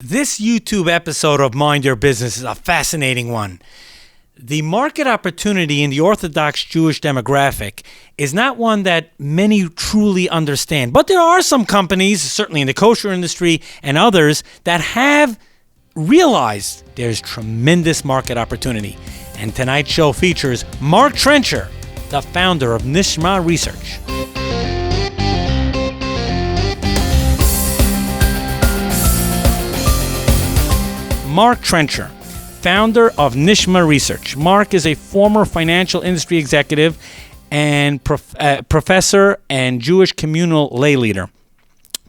This YouTube episode of Mind Your Business is a fascinating one. The market opportunity in the Orthodox Jewish demographic is not one that many truly understand. But there are some companies, certainly in the kosher industry and others, that have realized there's tremendous market opportunity. And tonight's show features Mark Trencher, the founder of Nishma Research. Mark Trencher, founder of Nishma Research. Mark is a former financial industry executive and professor and Jewish communal lay leader.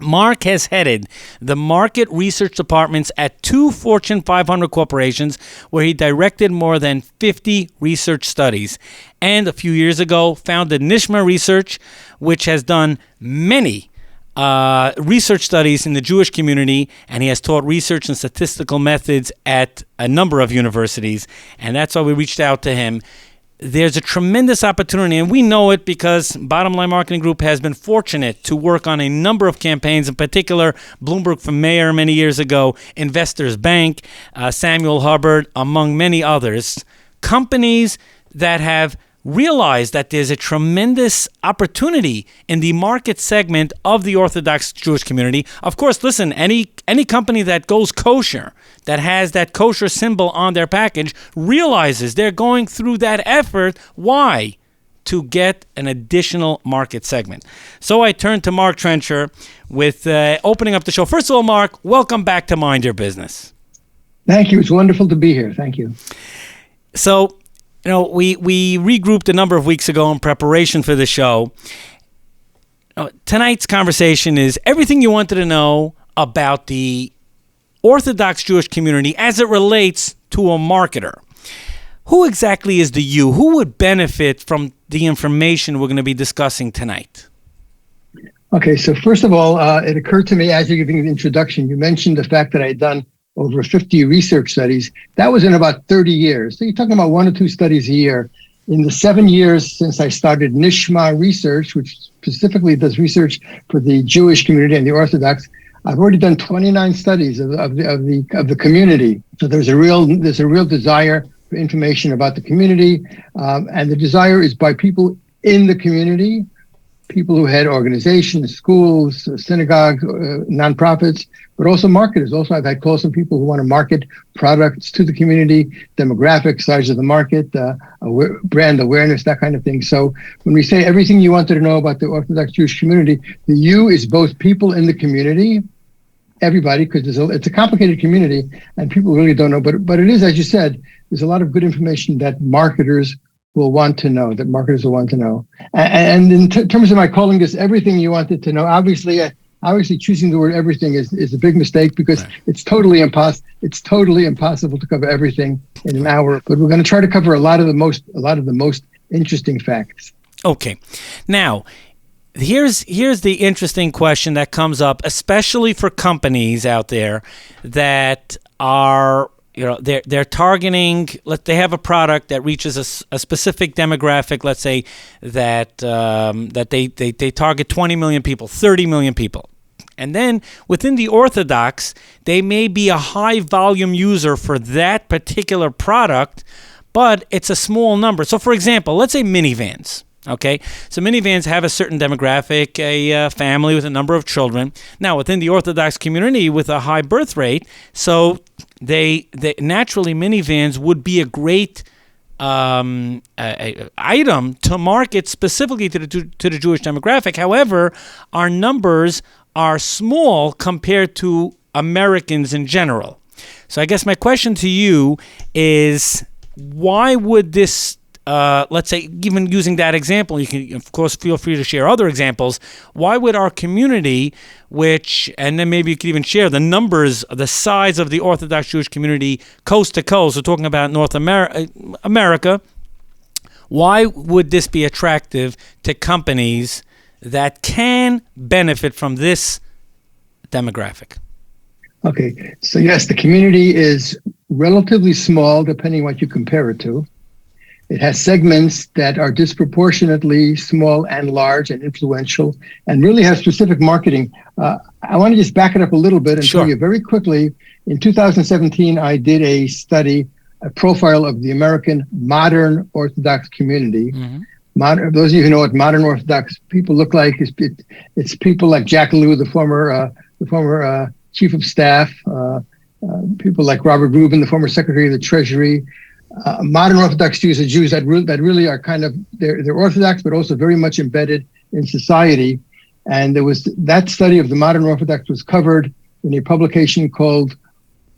Mark has headed the market research departments at 2 Fortune 500 corporations where he directed more than 50 research studies. And a few years ago, founded Nishma Research, which has done many research studies in the Jewish community, and he has taught research and statistical methods at a number of universities, and that's why we reached out to him. There's a tremendous opportunity, and we know it because Bottom Line Marketing Group has been fortunate to work on a number of campaigns, in particular Bloomberg for Mayor many years ago, Investors Bank, Samuel Hubbard, among many others. Companies that have realize that there's a tremendous opportunity in the market segment of the Orthodox Jewish community. Of course, listen, any company that goes kosher, that has that kosher symbol on their package, realizes they're going through that effort. Why? To get an additional market segment. So I turn to Mark Trencher with opening up the show. First of all, Mark, welcome back to Mind Your Business. Thank you. It's wonderful to be here. Thank you. So, we regrouped a number of weeks ago in preparation for the show. Tonight's conversation is everything you wanted to know about the Orthodox Jewish community as it relates to a marketer. Who exactly is the you? Who would benefit from the information we're going to be discussing tonight? Okay, so first of all, it occurred to me as you're giving the introduction, you mentioned the fact that I'd done over 50 research studies. That was in about 30 years. So you're talking about 1 or 2 studies a year. In the 7 years since I started Nishma Research, which specifically does research for the Jewish community and the Orthodox, I've already done 29 studies of the community. So there's a real desire for information about the community, and the desire is by people in the community, people who head organizations, schools, synagogues, nonprofits, but also marketers. Also, I've had calls from people who want to market products to the community, demographic, size of the market, brand awareness, that kind of thing. So when we say everything you wanted to know about the Orthodox Jewish community, the you is both people in the community, everybody, because it's a complicated community and people really don't know. But it is, as you said, there's a lot of good information that marketers will want to know, that marketers will want to know. And in terms of my calling this everything you wanted to know, obviously choosing the word everything is a big mistake because it's totally impossible to cover everything in an hour. But we're going to try to cover a lot of the most interesting facts. Okay. Now, here's the interesting question that comes up, especially for companies out there that are they're targeting. They have a product that reaches a specific demographic. Let's say that they target 20 million people, 30 million people, and then within the Orthodox, they may be a high volume user for that particular product, but it's a small number. So, for example, let's say minivans. Okay, so minivans have a certain demographic, a family with a number of children. Now, within the Orthodox community with a high birth rate, so they naturally minivans would be a great item to market specifically to the Jewish demographic. However, our numbers are small compared to Americans in general. So I guess my question to you is, why would this let's say, even using that example, you can, of course, feel free to share other examples. Why would our community, and then maybe you could even share the numbers, the size of the Orthodox Jewish community coast to coast, we're talking about North America, why would this be attractive to companies that can benefit from this demographic? Okay, so yes, the community is relatively small, depending what you compare it to. It has segments that are disproportionately small and large and influential and really have specific marketing. I want to just back it up a little bit and tell you very quickly In 2017, I did a study, a profile of the American modern Orthodox community. Mm-hmm. Those of you who know what modern Orthodox people look like, it's people like Jack Lew, the former chief of staff, people like Robert Rubin, the former secretary of the Treasury. Modern Orthodox Jews are Jews that really are kind of, they're Orthodox, but also very much embedded in society. And there was that study of the modern Orthodox was covered in a publication called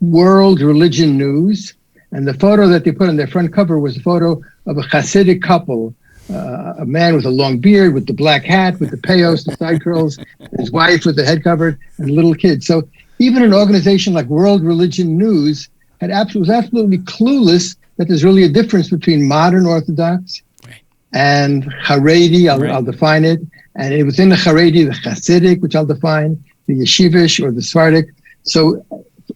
World Religion News. And the photo that they put on their front cover was a photo of a Hasidic couple, a man with a long beard, with the black hat, with the peyos, the side curls, his wife with the head covered, and a little kid. So even an organization like World Religion News was absolutely clueless that there's really a difference between modern Orthodox and Haredi. I'll define it. And within the Haredi, the Hasidic, which I'll define, the Yeshivish or the Sephardic. So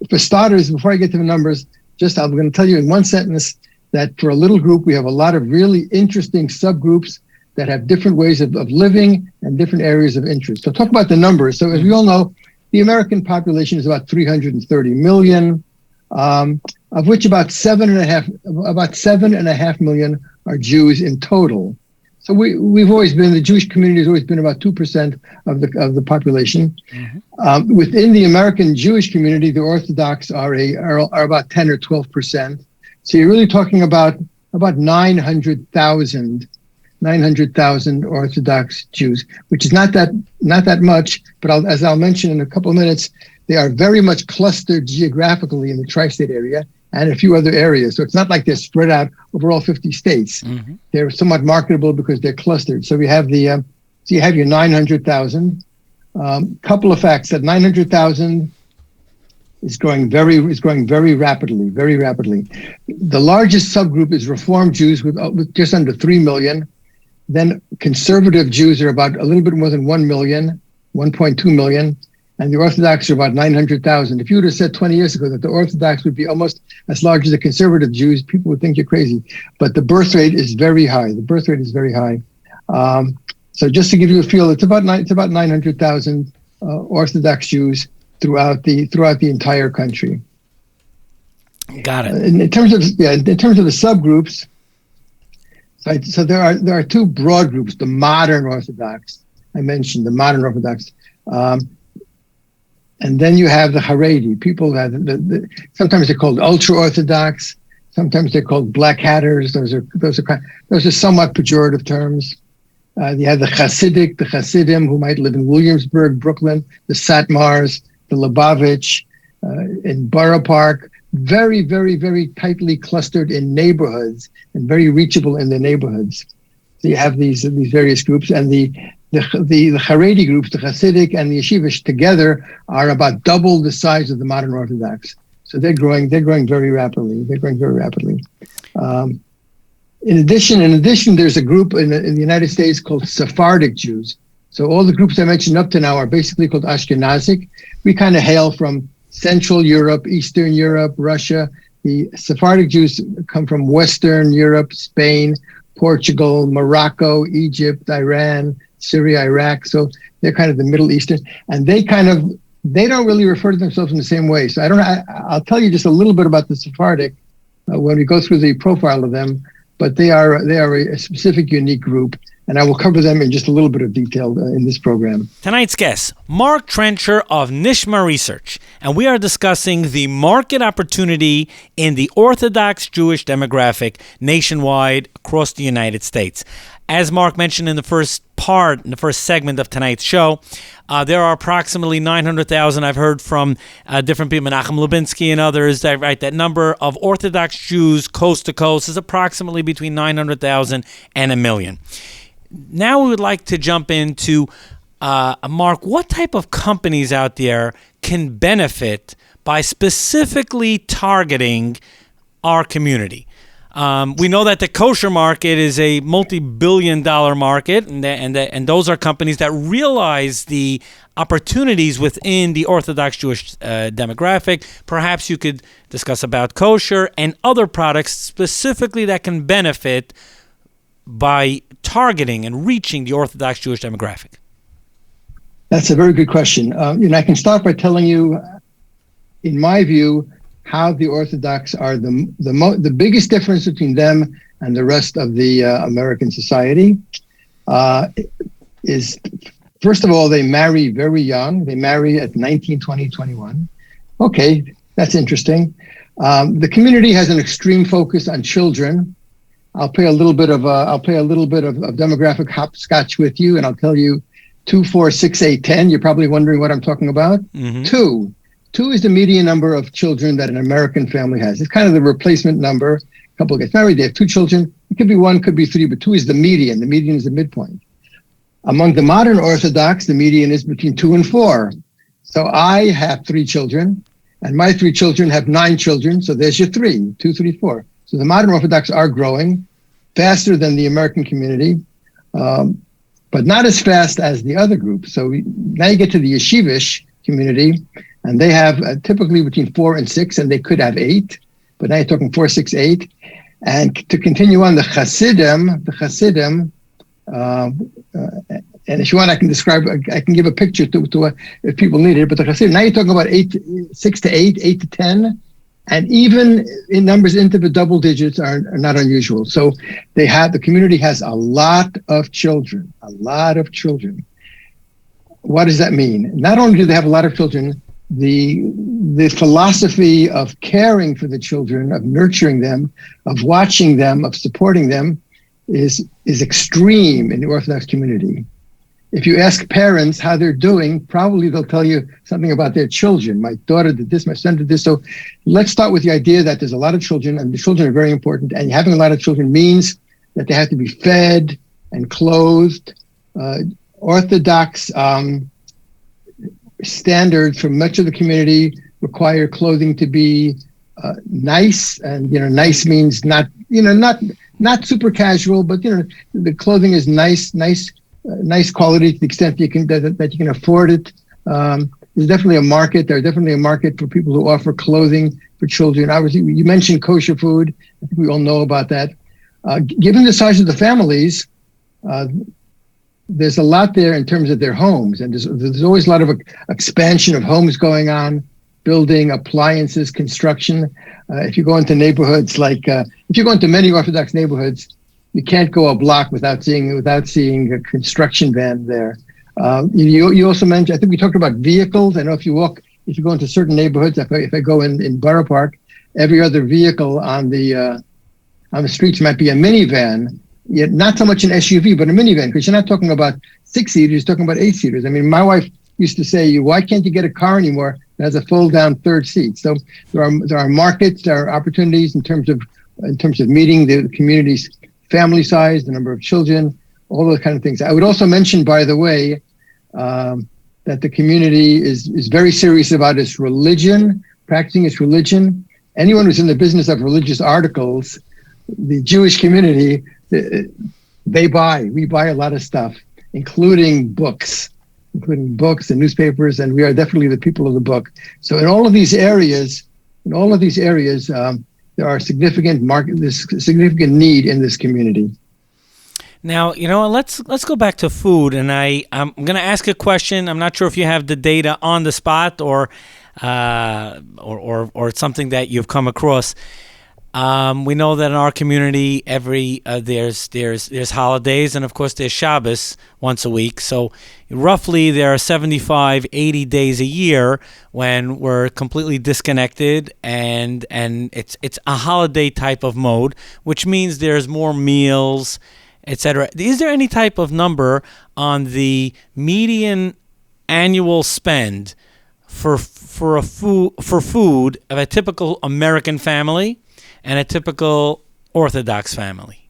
for starters, before I get to the numbers, I'm going to tell you in one sentence that for a little group, we have a lot of really interesting subgroups that have different ways of living and different areas of interest. So talk about the numbers. So as we all know, the American population is about 330 million, of which about 7.5 million are Jews in total. So the Jewish community has always been about 2% of the population. Mm-hmm. Within the American Jewish community, the Orthodox are about 10 or 12%. So you're really talking about 900,000 Orthodox Jews, which is not that much. But as I'll mention in a couple of minutes, they are very much clustered geographically in the tri-state area and a few other areas. So it's not like they're spread out over all 50 states. Mm-hmm. They're somewhat marketable because they're clustered. So you have your 900,000. Couple of facts that 900,000 is growing very rapidly. The largest subgroup is Reform Jews with just under 3 million. Then conservative Jews are about a little bit more than 1 million, 1.2 million. And the Orthodox are about 900,000. If you would have said 20 years ago that the Orthodox would be almost as large as the conservative Jews, people would think you're crazy. But the birth rate is very high. So just to give you a feel, it's about 900,000 Orthodox Jews throughout the entire country. Got it. In terms of the subgroups, so there are two broad groups: the modern Orthodox. I mentioned the modern Orthodox. And then you have the Haredi. People that sometimes they're called ultra-Orthodox, sometimes they're called black hatters. Those are somewhat pejorative terms. You have the Hasidim who might live in Williamsburg, Brooklyn, the Satmars, the Lubavitch, in Borough Park. Very, very, very tightly clustered in neighborhoods and very reachable in the neighborhoods. So you have these various groups, and the Haredi groups, the Hasidic and the Yeshivish together are about double the size of the modern Orthodox. So they're growing very rapidly. In addition, there's a group in the United States called Sephardic Jews. So all the groups I mentioned up to now are basically called Ashkenazic. We kind of hail from Central Europe, Eastern Europe, Russia. The Sephardic Jews come from Western Europe, Spain, Portugal, Morocco, Egypt, Iran, Syria, Iraq. So they're kind of the Middle Eastern, and they don't really refer to themselves in the same way. So I'll tell you just a little bit about the Sephardic when we go through the profile of them, but they are a specific, unique group, and I will cover them in just a little bit of detail in this program. Tonight's guest, Mark Trencher of Nishma Research, and we are discussing the market opportunity in the Orthodox Jewish demographic nationwide across the United States. As Mark mentioned in the first segment of tonight's show, there are approximately 900,000. I've heard from different people, Menachem Lubinsky and others, that number of Orthodox Jews coast to coast is approximately between 900,000 and 1 million. Now we would like to jump into, Mark, what type of companies out there can benefit by specifically targeting our community? We know that the kosher market is a multi-billion-dollar market, and those are companies that realize the opportunities within the Orthodox Jewish demographic. Perhaps you could discuss about kosher and other products specifically that can benefit by targeting and reaching the Orthodox Jewish demographic. That's a very good question. I can start by telling you in my view, how the Orthodox are the biggest difference between them and the rest of the American society is, first of all, they marry very young. They marry at 19, 20, 21. Okay, that's interesting. The community has an extreme focus on children. I'll play a little bit of demographic hopscotch with you, and I'll tell you 2, 4, 6, 8, 10. You're probably wondering what I'm talking about. Mm-hmm. Two is the median number of children that an American family has. It's kind of the replacement number. A couple gets married, they have 2 children. It could be 1, could be 3, but 2 is the median. The median is the midpoint. Among the modern Orthodox, the median is between 2 and 4. So I have 3 children, and my 3 children have 9 children. So there's your 3, 2, 3, 4. So the modern Orthodox are growing faster than the American community, but not as fast as the other groups. So now you get to the yeshivish community, and they have typically between 4 and 6, and they could have 8, but now you're talking 4, 6, 8. And to continue on, the Hasidim, and if you want, I can give a picture to if people need it. But the Hasidim, now you're talking about 6 to 8, 8 to 10, and even in numbers into the double digits are not unusual. So the community has a lot of children. What does that mean? Not only do they have a lot of children, the philosophy of caring for the children, of nurturing them, of watching them, of supporting them is extreme in the Orthodox community. If you ask parents how they're doing, probably they'll tell you something about their children. My daughter did this, my son did this. So let's start with the idea that there's a lot of children, and the children are very important. And having a lot of children means that they have to be fed and clothed. Orthodox standards for much of the community require clothing to be nice, and nice means not super casual, but the clothing is nice quality to the extent that you can afford it. There's definitely a market. There's definitely a market for people who offer clothing for children. Obviously, you mentioned kosher food. I think we all know about that. Given the size of the families, there's a lot there in terms of their homes, and there's always a lot of expansion of homes going on, building, appliances, construction. If you go into neighborhoods if you go into many Orthodox neighborhoods, you can't go a block without seeing a construction van there. You also mentioned, I think we talked about vehicles. I know if you go into certain neighborhoods, if I go in Borough Park, every other vehicle on the streets might be a minivan. Yet not so much an SUV, but a minivan, because you're not talking about 6-seaters, you're talking about 8-seaters. I mean, my wife used to say, why can't you get a car anymore that has a fold-down third seat? So there are markets, there are opportunities in terms of meeting the community's family size, the number of children, all those kind of things. I would also mention, by the way, that the community is very serious about its religion, practicing its religion. Anyone who's in the business of religious articles, the Jewish community, we buy a lot of stuff, including books and newspapers, and we are definitely the people of the book. So in all of these areas, there are significant need in this community. Now, let's go back to food, and I'm going to ask a question. I'm not sure if you have the data on the spot or it's something that you've come across. We know that in our community, there's holidays, and of course there's Shabbos once a week. So roughly there are 75, 80 days a year when we're completely disconnected, and it's a holiday type of mode, which means there's more meals, etc. Is there any type of number on the median annual spend for food of a typical American family and a typical Orthodox family?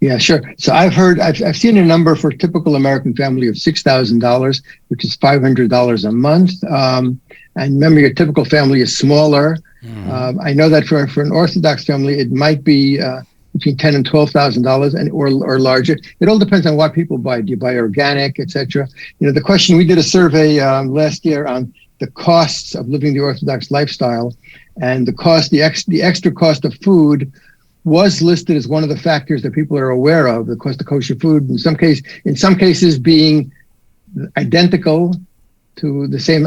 Yeah, sure. So I've seen a number for a typical American family of $6,000, which is $500 a month. And remember, your typical family is smaller. Mm-hmm. I know that for an Orthodox family, it might be between $10,000 and $12,000 or larger. It all depends on what people buy. Do you buy organic, etc.? The question, we did a survey last year on the costs of living the Orthodox lifestyle, and the extra cost of food was listed as one of the factors that people are aware of, the cost of kosher food. In some cases being identical to the same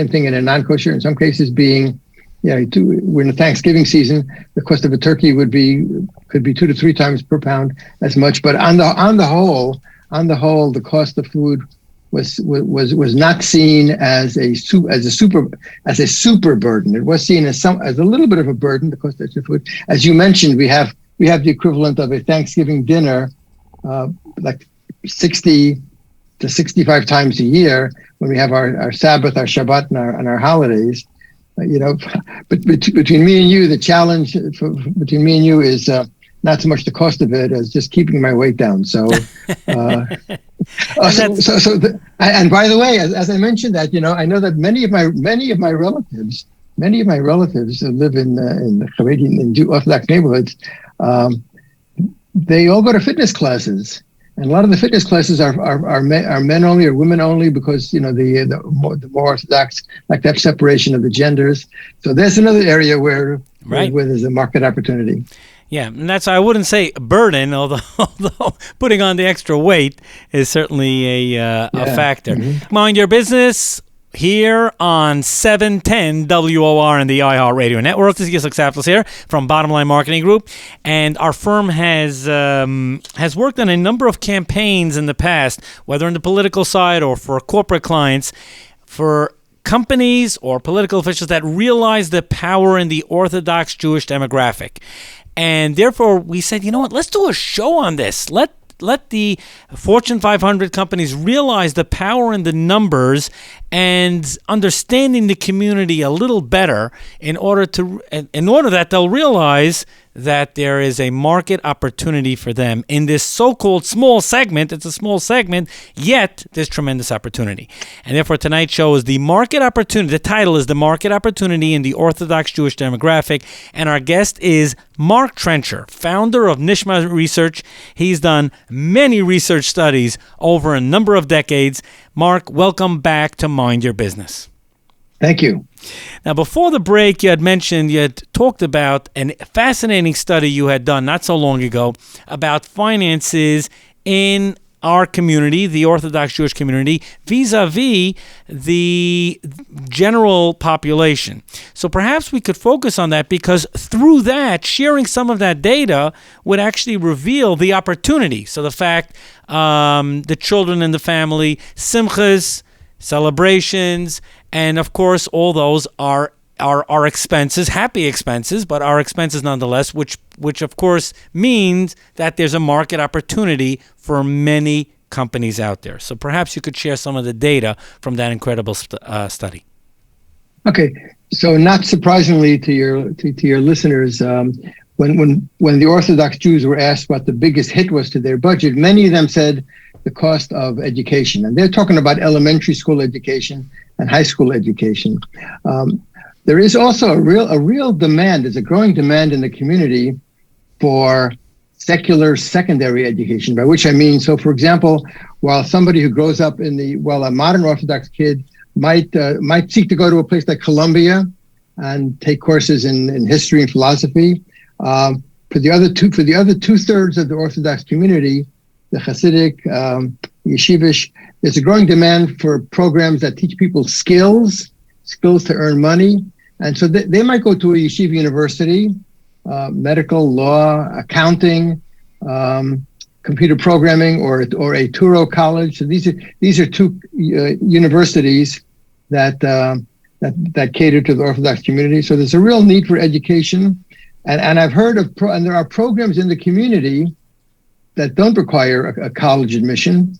thing in a non-kosher. In some cases, being we're in the Thanksgiving season, the cost of a turkey could be 2 to 3 times per pound as much. But on the whole, the cost of food was not seen as a super burden. It was seen as a little bit of a burden, the cost of food. As you mentioned, we have the equivalent of a Thanksgiving dinner, like 60 to 65 times a year when we have our Sabbath, our Shabbat, and our holidays. But between me and you, the challenge between me and you is not so much the cost of it as just keeping my weight down. So, and by the way, as I mentioned that, I know that many of my relatives that live in Haredi in Orthodox neighborhoods, they all go to fitness classes. And a lot of the fitness classes are men only or women only because the more Orthodox like to have separation of the genders. So there's another area where there's a market opportunity. Yeah, and that's, I wouldn't say a burden, although putting on the extra weight is certainly a factor. Mm-hmm. Mind Your Business here on 710 WOR and the iHeartRadio network. This is Yitzchok Saftlas here from Bottom Line Marketing Group, and our firm has worked on a number of campaigns in the past, whether on the political side or for corporate clients, for companies or political officials that realize the power in the Orthodox Jewish demographic. And therefore, we said, you know what, let's do a show on this. Let the Fortune 500 companies realize the power in the numbers and understanding the community a little better in order that they'll realize that there is a market opportunity for them in this so-called small segment. It's a small segment, yet there's tremendous opportunity. And therefore, tonight's show is the market opportunity. The title is The Market Opportunity in the Orthodox Jewish Demographic. And our guest is Mark Trencher, founder of Nishma Research. He's done many research studies over a number of decades. Mark, welcome back to Mind Your Business. Thank you. Now, before the break, you had talked about a fascinating study you had done not so long ago about finances in our community, the Orthodox Jewish community, vis-a-vis the general population. So perhaps we could focus on that, because through that, sharing some of that data would actually reveal the opportunity. So the fact, the children in the family, simchas, celebrations, and of course, all those are expenses, happy expenses, but are expenses nonetheless, which of course means that there's a market opportunity for many companies out there. So perhaps you could share some of the data from that incredible study. Okay, so not surprisingly to your listeners, when the Orthodox Jews were asked what the biggest hit was to their budget, many of them said the cost of education, and they're talking about elementary school education and high school education. There is also a real demand. There's a growing demand in the community for secular secondary education, by which I mean, so for example, while somebody who grows up a modern Orthodox kid might seek to go to a place like Columbia and take courses in history and philosophy, for the other 2/3 of the Orthodox community, the Hasidic, Yeshivish, there's a growing demand for programs that teach people skills to earn money. And so they might go to a yeshiva university, medical, law, accounting, computer programming, or a Turo college. So these are two universities that cater to the Orthodox community. So there's a real need for education. And I've heard and there are programs in the community that don't require a college admission,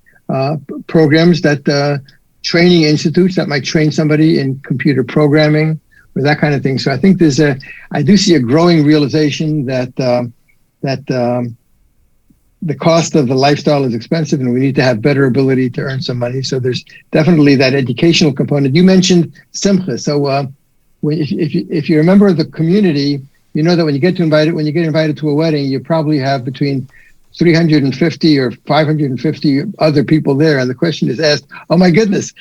programs that training institutes that might train somebody in computer programming or that kind of thing. So I think I do see a growing realization that the cost of the lifestyle is expensive, and we need to have better ability to earn some money. So there's definitely that educational component. You mentioned simcha. So if you're a member of the community, you know that when you get invited to a wedding, you probably have between 350 or 550 other people there. And the question is asked, oh my goodness,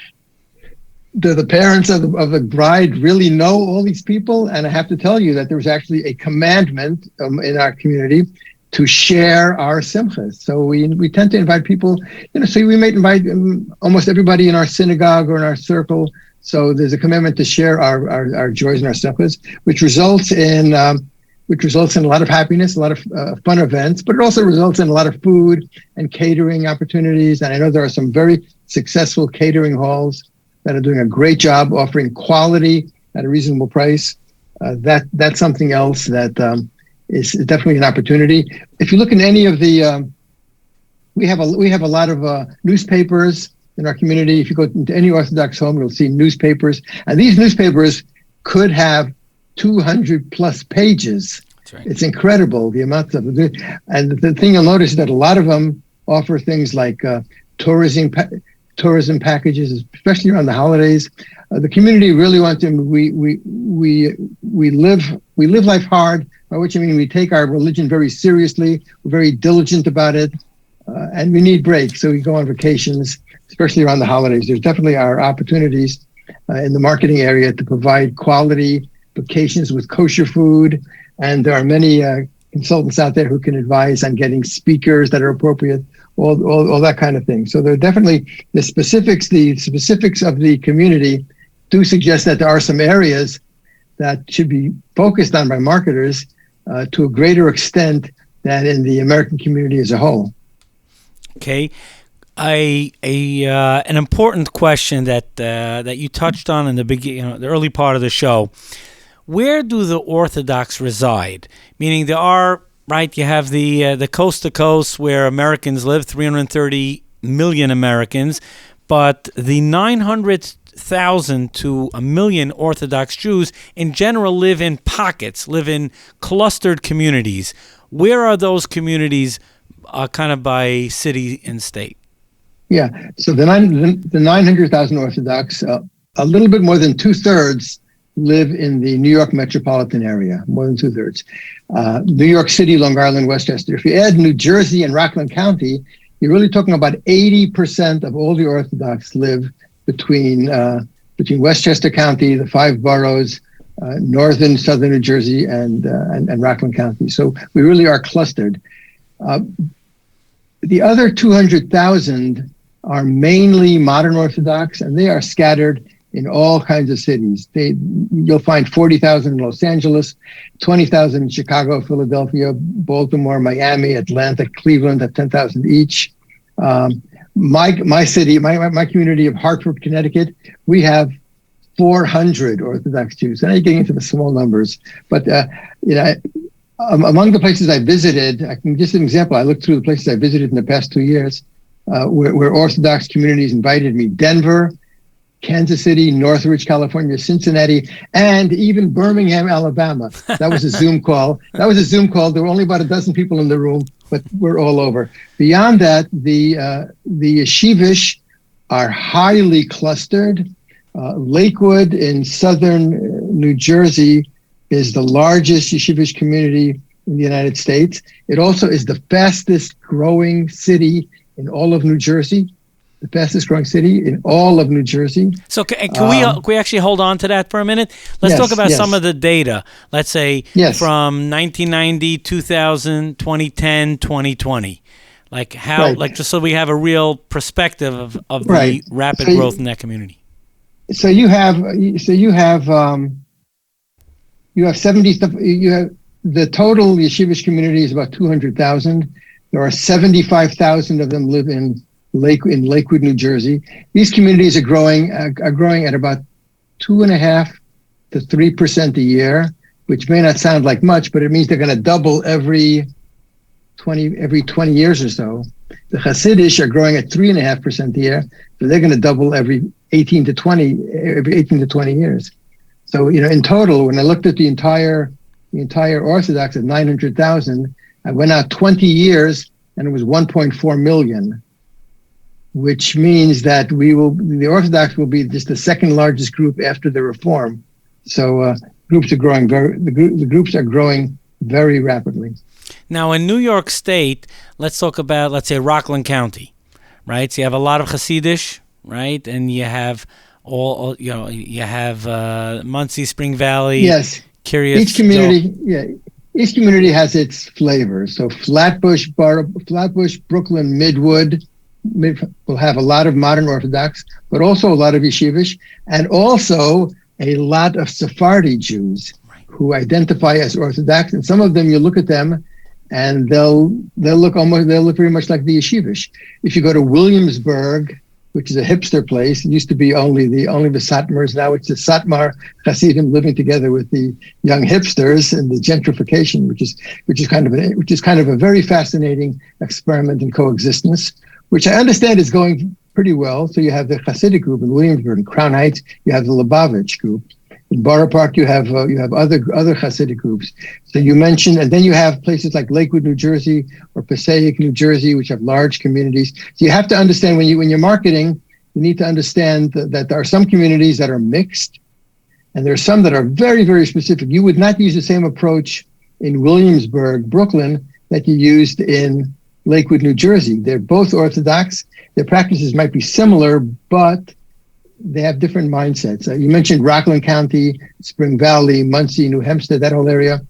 do the parents of the bride really know all these people? And I have to tell you that there was actually a commandment in our community to share our simchas. So we tend to invite people, so we might invite almost everybody in our synagogue or in our circle. So there's a commitment to share our joys and our simchas, which results in a lot of happiness, a lot of fun events, but it also results in a lot of food and catering opportunities. And I know there are some very successful catering halls that are doing a great job offering quality at a reasonable price. That's something else that is definitely an opportunity. If you look in any of the, we have a lot of newspapers in our community. If you go into any Orthodox home, you'll see newspapers, and these newspapers could have 200 plus pages. That's right. It's incredible the amount of, and the thing you'll notice is that a lot of them offer things like tourism packages, especially around the holidays. The community really wants to. We live life hard. By which I mean we take our religion very seriously. We're very diligent about it, and we need breaks. So we go on vacations, especially around the holidays. There's definitely our opportunities in the marketing area to provide quality vacations with kosher food, and there are many consultants out there who can advise on getting speakers that are appropriate. All that kind of thing. So there are definitely the specifics of the community do suggest that there are some areas that should be focused on by marketers to a greater extent than in the American community as a whole. Okay, an important question that you touched on in the beginning, the early part of the show. Where do the Orthodox reside? Meaning there are. Right, you have the coast to coast where Americans live, 330 million Americans, but the 900,000 to a million Orthodox Jews in general live in pockets, live in clustered communities. Where are those communities kind of by city and state? Yeah, so the 900,000 Orthodox, a little bit more than 2/3 live in the New York metropolitan area, more than 2/3. New York City, Long Island, Westchester. If you add New Jersey and Rockland County, you're really talking about 80% of all the Orthodox live between Westchester County, the 5 boroughs, northern, southern New Jersey, and Rockland County. So we really are clustered. The other 200,000 are mainly modern Orthodox, and they are scattered in all kinds of cities. You'll find 40,000 in Los Angeles, 20,000 in Chicago, Philadelphia, Baltimore, Miami, Atlanta, Cleveland at 10,000 each. My city, my community of Hartford, Connecticut, we have 400 Orthodox Jews. And I'm getting into the small numbers, but among the places I visited, I can just an example. I looked through the places I visited in the past 2 years, where Orthodox communities invited me: Denver, Kansas City, Northridge, California, Cincinnati, and even Birmingham, Alabama. That was a Zoom call. There were only about a dozen people in the room, but we're all over. Beyond that, the yeshivish are highly clustered. Lakewood in southern New Jersey is the largest yeshivish community in the United States. It also is the fastest growing city in all of New Jersey. The fastest growing city in all of New Jersey. So can we actually hold on to that for a minute? Let's talk about some of the data. Let's say from 1990, 2000, 2010, 2020. Like how, just so we have a real perspective of the rapid growth in that community. So you have 70 stuff. You have the total yeshivish community is about 200,000. There are 75,000 of them live in Lakewood, New Jersey. These communities are growing at about 2.5% to 3% a year, which may not sound like much, but it means they're going to double every 20 years or so. The Hasidish are growing at 3.5% a year, so they're going to double every 18 to 20 years. So in total, when I looked at the entire Orthodox of 900,000, I went out 20 years and it was 1.4 million. Which means that the Orthodox will be just the second largest group after the Reform. So groups are growing the groups are growing very rapidly. Now in New York State, let's talk about, let's say, Rockland County, right? So you have a lot of Hasidish, right? And you have Muncie, Spring Valley. Yes. Curious. Each Each community has its flavor. So Flatbush, Brooklyn, Midwood will have a lot of modern Orthodox, but also a lot of Yeshivish, and also a lot of Sephardi Jews who identify as Orthodox. And some of them, you look at them, and they'll look very much like the Yeshivish. If you go to Williamsburg, which is a hipster place, it used to be only the Satmars. Now it's the Satmar Hasidim living together with the young hipsters and the gentrification, which is kind of a very fascinating experiment in coexistence, which I understand is going pretty well. So you have the Hasidic group in Williamsburg. In Crown Heights, you have the Lubavitch group. In Borough Park, you have other Hasidic groups. So you mentioned, and then you have places like Lakewood, New Jersey, or Passaic, New Jersey, which have large communities. So you have to understand when you're marketing, you need to understand that there are some communities that are mixed, and there are some that are very, very specific. You would not use the same approach in Williamsburg, Brooklyn, that you used in Lakewood, New Jersey. They're both Orthodox. Their practices might be similar, but they have different mindsets. You mentioned Rockland County, Spring Valley, Muncie, New Hampstead, that whole area.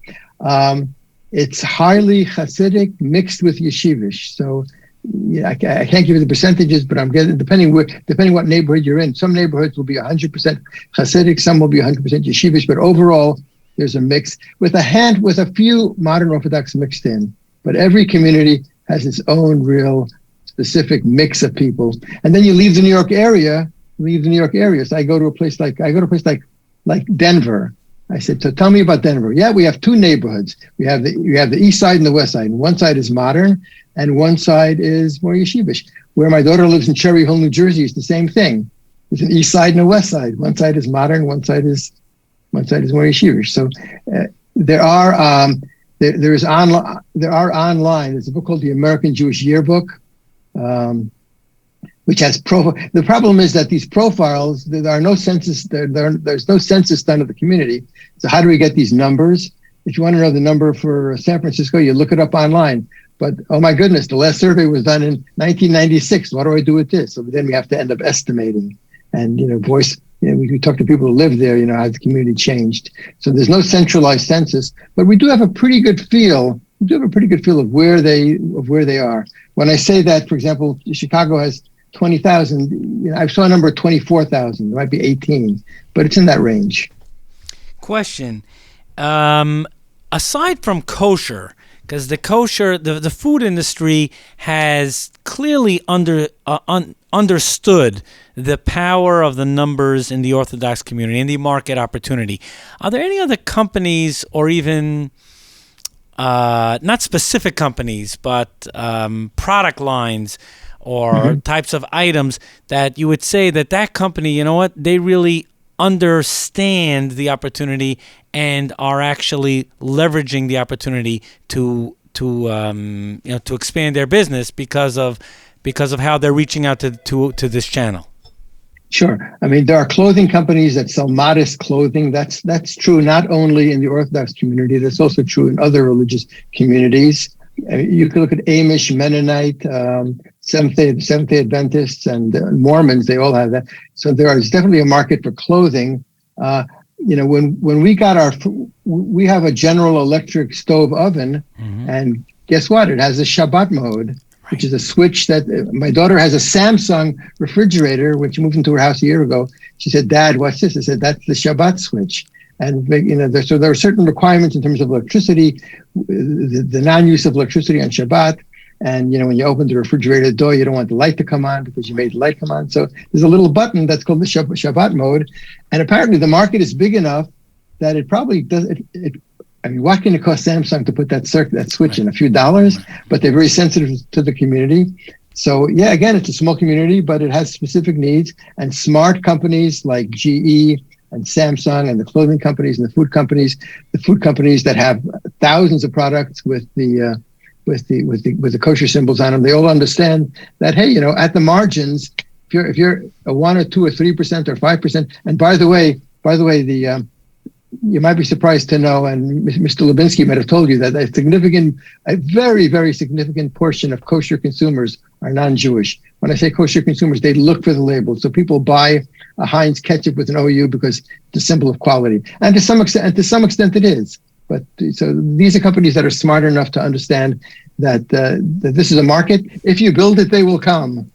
It's highly Hasidic mixed with Yeshivish. So yeah, I can't give you the percentages, but I'm getting depending what neighborhood you're in. Some neighborhoods will be 100% Hasidic, some will be 100% Yeshivish, but overall there's a mix with a few modern Orthodox mixed in. But every community has its own real specific mix of people. And then you leave the New York area. So I go to a place like Denver. I said, so tell me about Denver. Yeah, we have two neighborhoods. We have the east side and the west side. And one side is modern, and one side is more yeshivish. Where my daughter lives in Cherry Hill, New Jersey, it's the same thing. There's an east side and a west side. One side is modern, one side is more yeshivish. So there are online. There's a book called The American Jewish Yearbook. Which has the problem is that these profiles, there are no census, there's no census done of the community. So how do we get these numbers? If you want to know the number for San Francisco, you look it up online. But oh my goodness, the last survey was done in 1996. What do I do with this? So then we have to end up estimating. And we talk to people who live there, how the community changed. So there's no centralized census, but we do have a pretty good feel. Of where they are. When I say that, for example, Chicago has 20,000. I saw a number of 24,000. It might be 18, but it's in that range. Question: aside from kosher, because the food industry has clearly understood the power of the numbers in the Orthodox community and the market opportunity. Are there any other companies, or even not specific companies, but product lines or types of items that you would say that company, they really understand the opportunity and are actually leveraging the opportunity to expand their business because of how they're reaching out to this channel? Sure. I mean, there are clothing companies that sell modest clothing. That's true not only in the Orthodox community, that's also true in other religious communities. You can look at Amish, Mennonite, Seventh-day Adventists, and Mormons. They all have that. So there is definitely a market for clothing. When we have a General Electric stove oven, and guess what? It has a Shabbat mode, which is a switch that my daughter has a Samsung refrigerator. When she moved into her house a year ago, she said, "Dad, what's this?" I said, "That's the Shabbat switch." And so there are certain requirements in terms of electricity, the non-use of electricity on Shabbat. And when you open the refrigerator door, you don't want the light to come on because you made the light come on. So there's a little button that's called the Shabbat mode. And apparently the market is big enough that it probably does. What can it cost Samsung to put that switch in? A few dollars, but they're very sensitive to the community. So yeah, again, it's a small community, but it has specific needs. And smart companies like GE and Samsung and the clothing companies and the food companies that have thousands of products with the kosher symbols on them, they all understand that, hey, at the margins, if you're a 1 or 2 or 3% or 5%, and by the way, you might be surprised to know, and Mr. Lubinsky might have told you that a very, very significant portion of kosher consumers are non-Jewish. When I say kosher consumers, they look for the label. So people buy a Heinz ketchup with an OU because it's a symbol of quality. And to some extent it is. But so these are companies that are smart enough to understand that this is a market. If you build it, they will come.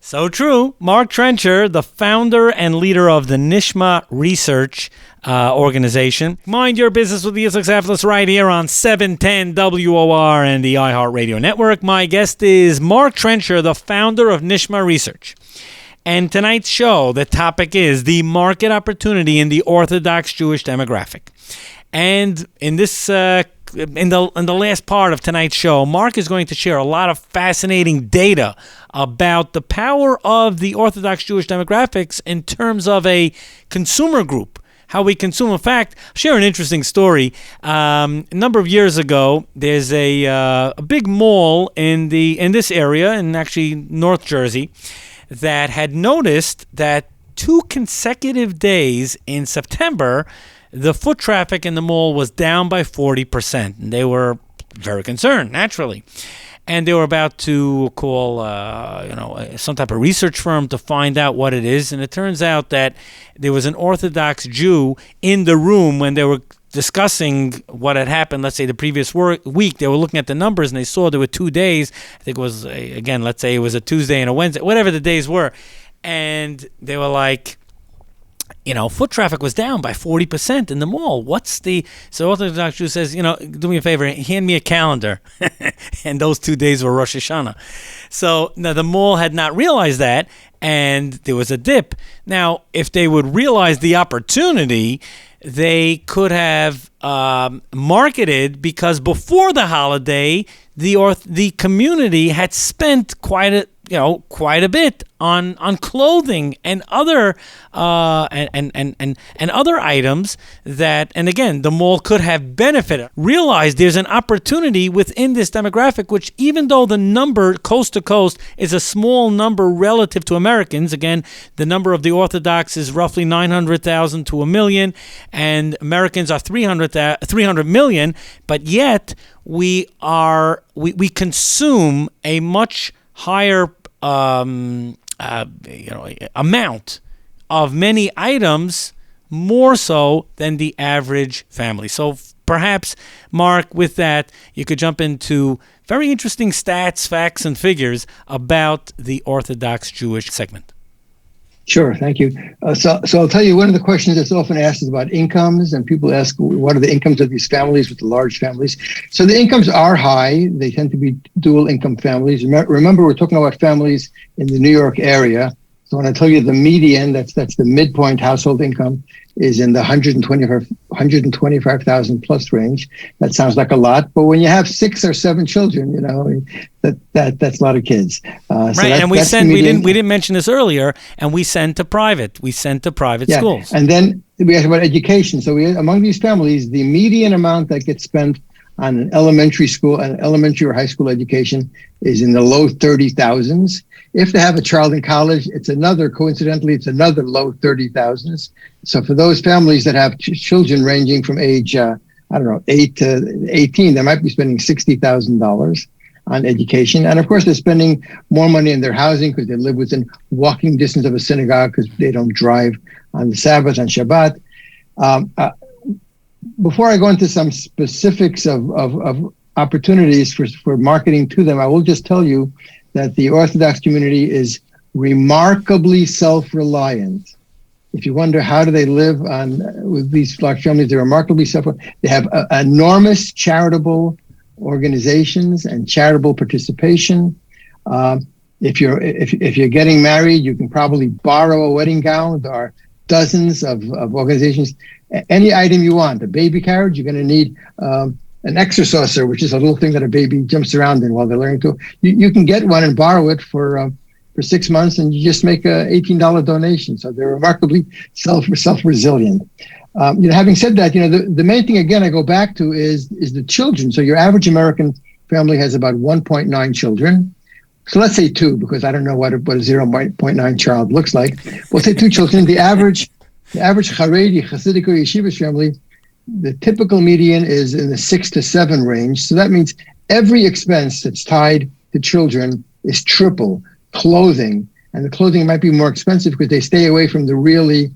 So true. Mark Trencher, the founder and leader of the Nishma Research organization. Mind Your Business with Yitzchok Saftlas right here on 710 WOR and the iHeartRadio network. My guest is Mark Trencher, the founder of Nishma Research. And tonight's show, the topic is the market opportunity in the Orthodox Jewish demographic. And in this in the last part of tonight's show, Mark is going to share a lot of fascinating data about the power of the Orthodox Jewish demographics in terms of a consumer group, how we consume. In fact, I'll share an interesting story. A number of years ago, there's a big mall in this area, in actually North Jersey, that had noticed that 2 consecutive days in September, the foot traffic in the mall was down by 40%. And they were very concerned, naturally. And they were about to call, some type of research firm to find out what it is. And it turns out that there was an Orthodox Jew in the room when they were discussing what had happened, let's say the previous week. They were looking at the numbers and they saw there were 2 days. I think it was, again, let's say it was a Tuesday and a Wednesday, whatever the days were. And they were like, foot traffic was down by 40% in the mall. So Orthodox Jew says, do me a favor, hand me a calendar. And those 2 days were Rosh Hashanah. So now the mall had not realized that, and there was a dip. Now, if they would realize the opportunity, they could have marketed, because before the holiday, the community had spent quite a bit on clothing and other and other items that, and again, the mall could have benefited. Realize there's an opportunity within this demographic, which, even though the number coast to coast is a small number relative to Americans, again, the number of the Orthodox is roughly 900,000 to 1 million, and Americans are 300 million, but yet we consume a much higher amount of many items, more so than the average family. So perhaps, Mark, with that, you could jump into very interesting stats, facts, and figures about the Orthodox Jewish segment. Sure, thank you. So I'll tell you, one of the questions that's often asked is about incomes, and people ask, what are the incomes of these families with the large families? So the incomes are high. They tend to be dual income families. Remember, we're talking about families in the New York area. So when I tell you the median, that's the midpoint household income, is in the 125,000 plus range. That sounds like a lot, but when you have 6 or 7 children, that's a lot of kids. Right, and we didn't mention this earlier, and we send to private schools. And then we asked about education. So among these families, the median amount that gets spent on an elementary or high school education is in the low 30,000s. If they have a child in college, it's another low 30,000s. So for those families that have children ranging from age, 8 to 18, they might be spending $60,000 on education. And of course, they're spending more money in their housing because they live within walking distance of a synagogue, because they don't drive on the Sabbath and Shabbat. Before I go into some specifics of opportunities for marketing to them, I will just tell you that the Orthodox community is remarkably self-reliant. If you wonder how do they live with these large families, they're remarkably self-reliant. They have enormous charitable organizations and charitable participation. If you're getting married, you can probably borrow a wedding gown. There are dozens of organizations. Any item you want, a baby carriage, you're going to need an exerciser, which is a little thing that a baby jumps around in while they're learning to. You can get one and borrow it for 6 months, and you just make a $18 donation. So they're remarkably self-resilient. Having said that, the main thing, again, I go back to is the children. So your average American family has about 1.9 children. So let's say 2, because I don't know what a 0.9 child looks like. We'll say 2 children. The average Haredi, Hasidic, or Yeshivish family, the typical median is in the 6 to 7 range. So that means every expense that's tied to children is triple. Clothing, and the clothing might be more expensive because they stay away from the really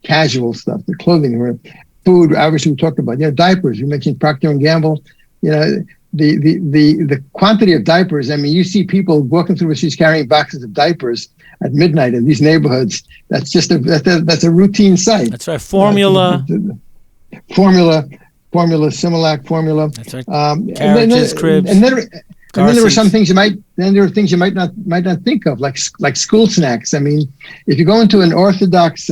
casual stuff, the clothing. food, obviously we talked about, diapers. You mentioned Procter and Gamble. The quantity of diapers. I mean, you see people walking through the streets carrying boxes of diapers at midnight in these neighborhoods. That's just that's a routine sight. That's right. Formula, Similac formula. That's right. Carriages, cribs. And then there were some things you might not think of, like school snacks. I mean, if you go into an Orthodox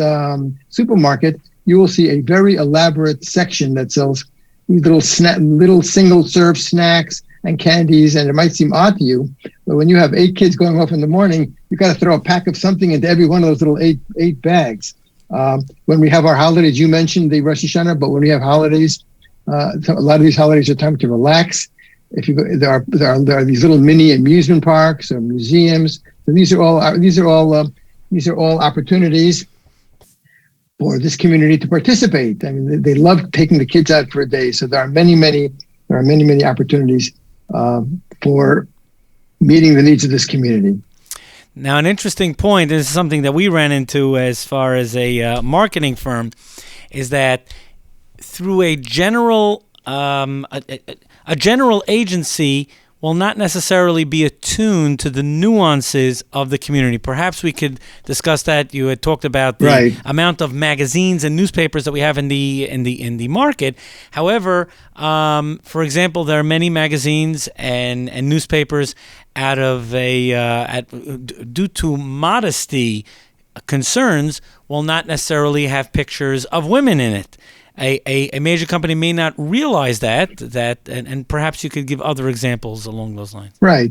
supermarket, you will see a very elaborate section that sells these little single-serve snacks and candies, and it might seem odd to you, but when you have 8 kids going off in the morning, you got to throw a pack of something into every one of those little eight bags. When we have our holidays, you mentioned the Rosh Hashanah, but when we have holidays, a lot of these holidays are time to relax. If you go, there are these little mini amusement parks or museums. So these are all opportunities for this community to participate. I mean, they love taking the kids out for a day. So there are many opportunities for meeting the needs of this community. Now, an interesting point, this is something that we ran into as far as a marketing firm, is that through a general agency will not necessarily be attuned to the nuances of the community. Perhaps we could discuss that. You had talked about the amount of magazines and newspapers that we have in the market. However, for example, there are many magazines and newspapers due to modesty concerns will not necessarily have pictures of women in it. A major company may not realize that, and perhaps you could give other examples along those lines. Right.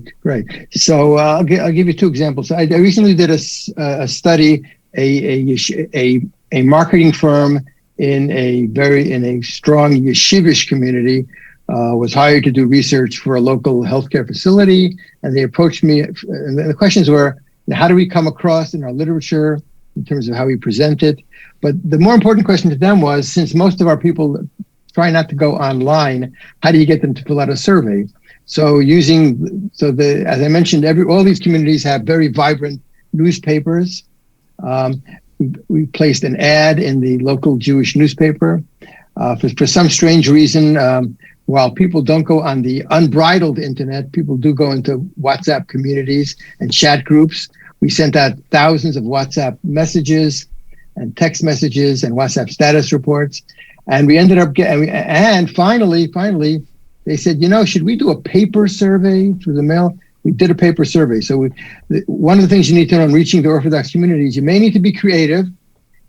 So I'll give you 2 examples. I recently did a study. A marketing firm in a strong yeshivish community was hired to do research for a local healthcare facility, and they approached me. And the questions were, how do we come across in our literature in terms of how we present it? But the more important question to them was, since most of our people try not to go online, how do you get them to fill out a survey? So as I mentioned, all these communities have very vibrant newspapers. We placed an ad in the local Jewish newspaper. For some strange reason, while people don't go on the unbridled internet, people do go into WhatsApp communities and chat groups. We sent out thousands of WhatsApp messages and text messages and WhatsApp status reports. And we ended up finally, they said, should we do a paper survey through the mail? We did a paper survey. So one of the things you need to know in reaching the Orthodox communities, you may need to be creative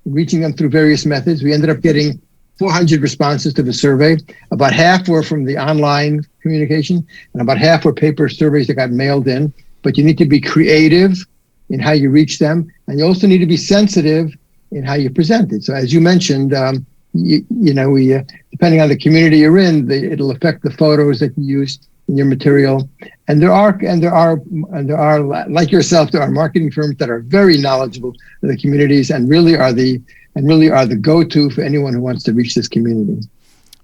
in reaching them through various methods. We ended up getting 400 responses to the survey. About half were from the online communication, and about half were paper surveys that got mailed in. But you need to be creative in how you reach them, and you also need to be sensitive in how you present it. So as you mentioned, we depending on the community you're in, it'll affect the photos that you use in your material. And there are like yourself, there are marketing firms that are very knowledgeable of the communities and really are the go-to for anyone who wants to reach this community.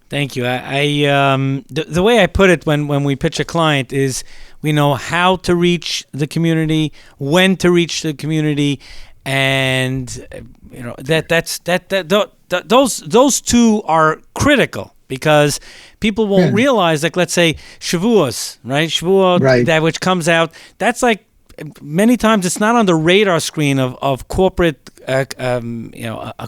Thank you. The way I put it when we pitch a client is, we know how to reach the community, when to reach the community, and those 2 are critical, because people won't realize, like, let's say Shavuos, right? Shavuot, that which comes out, that's like, many times it's not on the radar screen of corporate,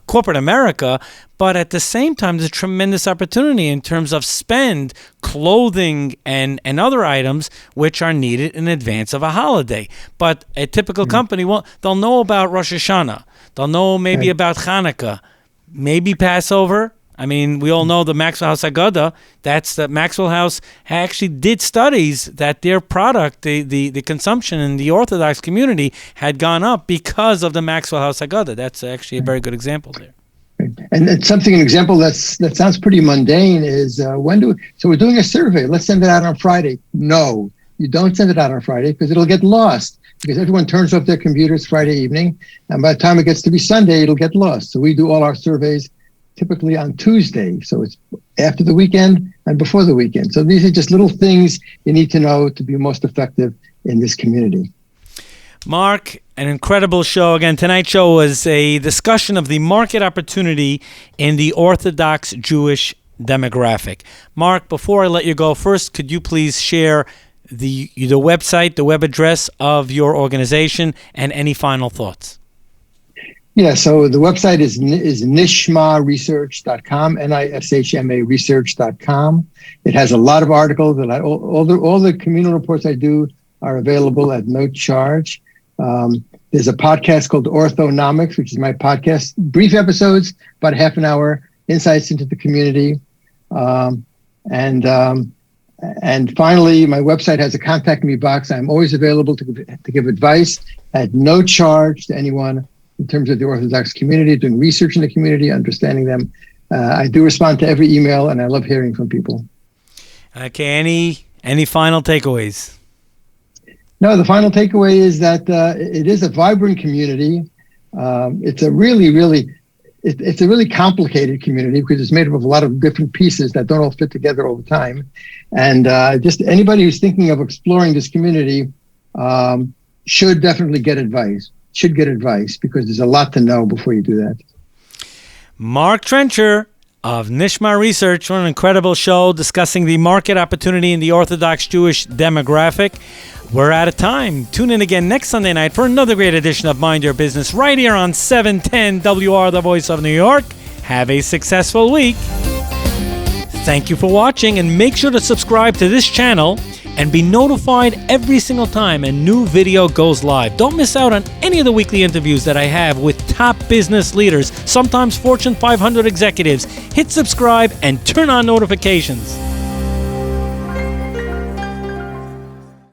corporate America, but at the same time, there's a tremendous opportunity in terms of spend, clothing, and other items which are needed in advance of a holiday. But a typical company, they'll know about Rosh Hashanah, they'll know maybe about Hanukkah, maybe Passover. I mean, we all know the Maxwell House Haggadah. That's the Maxwell House actually did studies that their product, the consumption in the Orthodox community had gone up because of the Maxwell House Haggadah. That's actually a very good example there. And it's an example that sounds pretty mundane is so we're doing a survey. Let's send it out on Friday. No, you don't send it out on Friday because it'll get lost, because everyone turns off their computers Friday evening. And by the time it gets to be Sunday, it'll get lost. So we do all our surveys typically on Tuesday. So it's after the weekend and before the weekend. So these are just little things you need to know to be most effective in this community. Mark, an incredible show. Again, tonight's show was a discussion of the market opportunity in the Orthodox Jewish demographic. Mark, before I let you go, first, could you please share the website, the web address of your organization, and any final thoughts? Yeah, so the website is nishmaresearch.com, NISHMA research.com. It has a lot of articles, and all the communal reports I do are available at no charge. There's a podcast called Orthonomics, which is my podcast, brief episodes, about half an hour, insights into the community. And finally, my website has a contact me box. I'm always available to give advice at no charge to anyone in terms of the Orthodox community, doing research in the community, understanding them. I do respond to every email, and I love hearing from people. Okay, any final takeaways? No, the final takeaway is that it is a vibrant community. It's a really complicated community because it's made up of a lot of different pieces that don't all fit together all the time. And just anybody who's thinking of exploring this community should definitely get advice. Because there's a lot to know before you do that. Mark Trencher of Nishma Research, on an incredible show discussing the market opportunity in the Orthodox Jewish demographic. We're out of time. Tune in again next Sunday night for another great edition of Mind Your Business right here on 710 WR, the Voice of New York. Have a successful week. Thank you for watching, and make sure to subscribe to this channel and be notified every single time a new video goes live. Don't miss out on any of the weekly interviews that I have with top business leaders, sometimes Fortune 500 executives. Hit subscribe and turn on notifications.